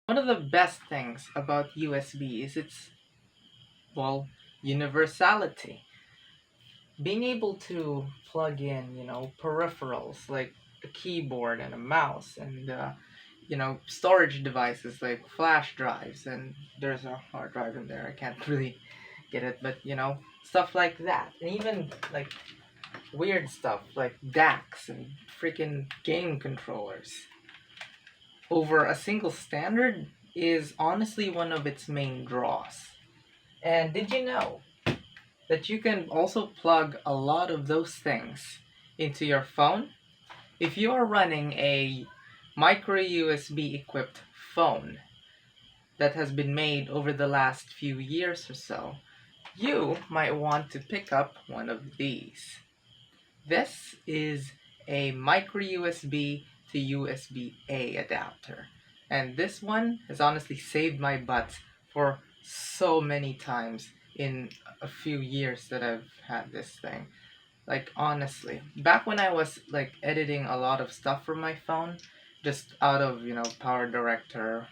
One of the best things about USB is its, well, universality. Being able to plug in, peripherals like a keyboard and a mouse and, storage devices like flash drives, and there's a hard drive in there. I can't really get it, but, stuff like that. And even like weird stuff like DACs and freaking game controllers over a single standard is honestly one of its main draws. And did you know that you can also plug a lot of those things into your phone? If you are running a micro USB equipped phone that has been made over the last few years or so, you might want to pick up one of these. This is a micro USB to USB-A adapter. And this one has honestly saved my butt for so many times in a few years that I've had this thing. Like, honestly, back when I was like editing a lot of stuff from my phone, just out of, Power Director,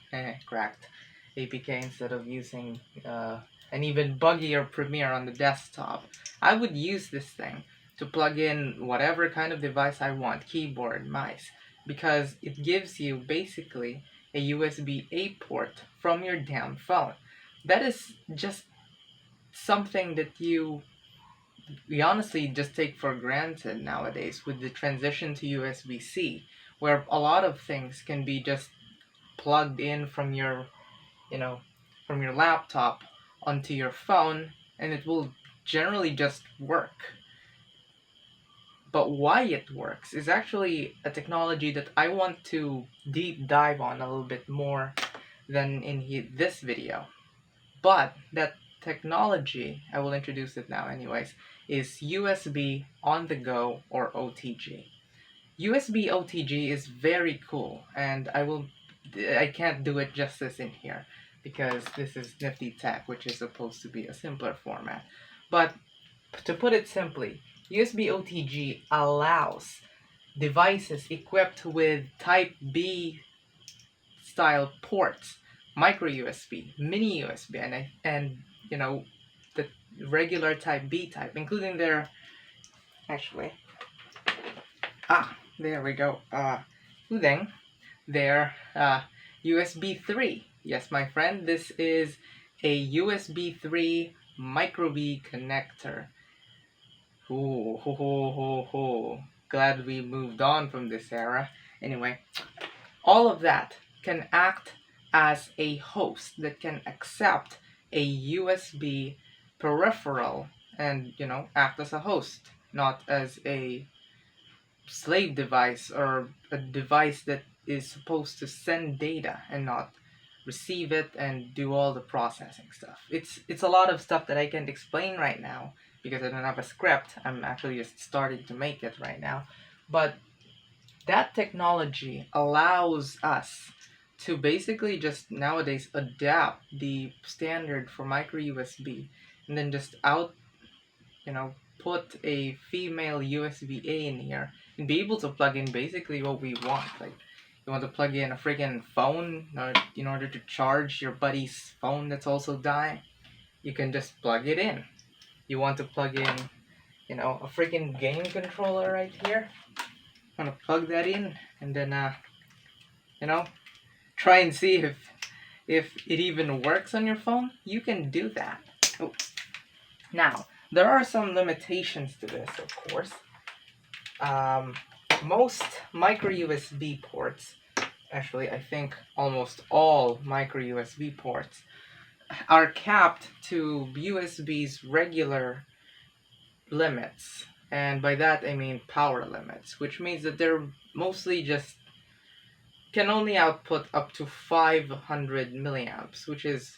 cracked APK instead of using an even buggier Premiere on the desktop, I would use this thing to plug in whatever kind of device I want, keyboard, mice, because it gives you basically a USB-A port from your damn phone. That is just something that we honestly just take for granted nowadays with the transition to USB-C, where a lot of things can be just plugged in from you know, from your laptop onto your phone, and it will generally just work. But why it works is actually a technology that I want to deep dive on a little bit more than in this video. But that technology, I will introduce it now anyways, is USB on the go, or OTG. USB OTG is very cool, and I can't do it justice in here because this is Nifty Tech, which is supposed to be a simpler format. But to put it simply, USB OTG allows devices equipped with Type B style ports, micro USB, mini USB, and the regular Type B type, including their, actually, there we go, including their USB 3. Yes, my friend, this is a USB 3 micro B connector. Ooh, ho, ho, ho, ho. Glad we moved on from this era. Anyway, all of that can act as a host that can accept a USB peripheral and, act as a host, not as a slave device or a device that is supposed to send data and not receive it and do all the processing stuff. It's a lot of stuff that I can't explain right now because I don't have a script. I'm actually just starting to make it right now. But that technology allows us to basically just nowadays adapt the standard for micro USB and then just put a female USB-A in here and be able to plug in basically what we want. Like, you want to plug in a friggin' phone in order to charge your buddy's phone that's also dying, you can just plug it in. You want to plug in, a friggin' game controller right here, want to plug that in and then, try and see if it even works on your phone. You can do that. Oh. Now, there are some limitations to this, of course. Most micro USB ports, actually, I think almost all micro USB ports, are capped to USB's regular limits. And by that, I mean power limits, which means that they're mostly just can only output up to 500 milliamps, which is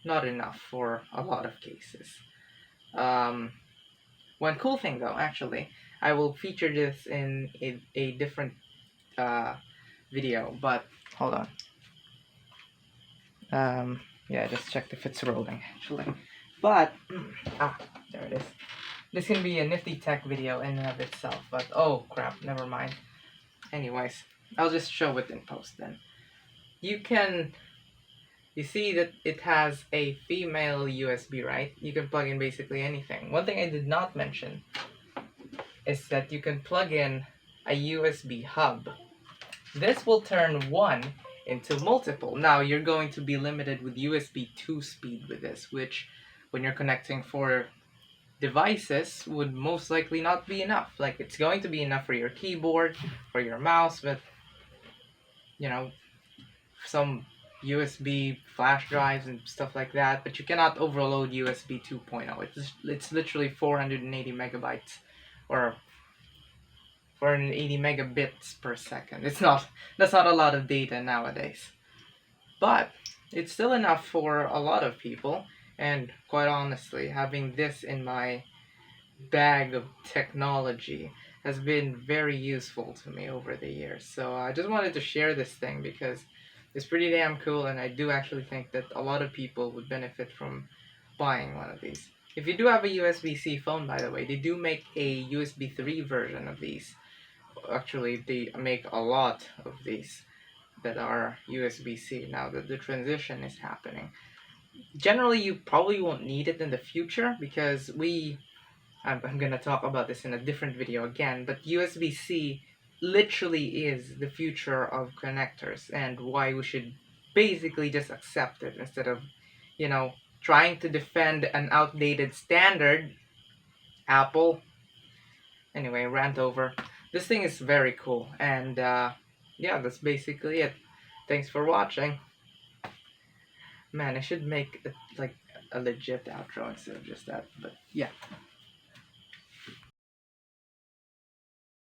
not enough for a lot of cases. One cool thing though, actually, I will feature this in a different video, but hold on. Yeah, just checked if it's rolling actually. But, there it is. This can be a Nifty Tech video in and of itself, but oh crap, never mind. Anyways, I'll just show it in post then. You can You see that it has a female USB, right? You can plug in basically anything. One thing I did not mention is that you can plug in a USB hub. This will turn one into multiple. Now you're going to be limited with USB 2 speed with this, which when you're connecting four devices would most likely not be enough. Like, it's going to be enough for your keyboard, for your mouse, but you know, some USB flash drives and stuff like that, but you cannot overload USB 2.0. It's literally 480 megabytes or 480 megabits per second. That's not a lot of data nowadays. But it's still enough for a lot of people, and quite honestly, having this in my bag of technology has been very useful to me over the years. So I just wanted to share this thing because it's pretty damn cool, and I do actually think that a lot of people would benefit from buying one of these. If you do have a USB-C phone, by the way, they do make a USB 3 version of these. Actually, they make a lot of these that are USB-C now that the transition is happening. Generally, you probably won't need it in the future because I'm going to talk about this in a different video again, but USB-C literally is the future of connectors and why we should basically just accept it instead of, trying to defend an outdated standard. Apple. Anyway, rant over. This thing is very cool, and yeah, that's basically it. Thanks for watching. Man, I should make it like a legit outro instead of just that, but yeah.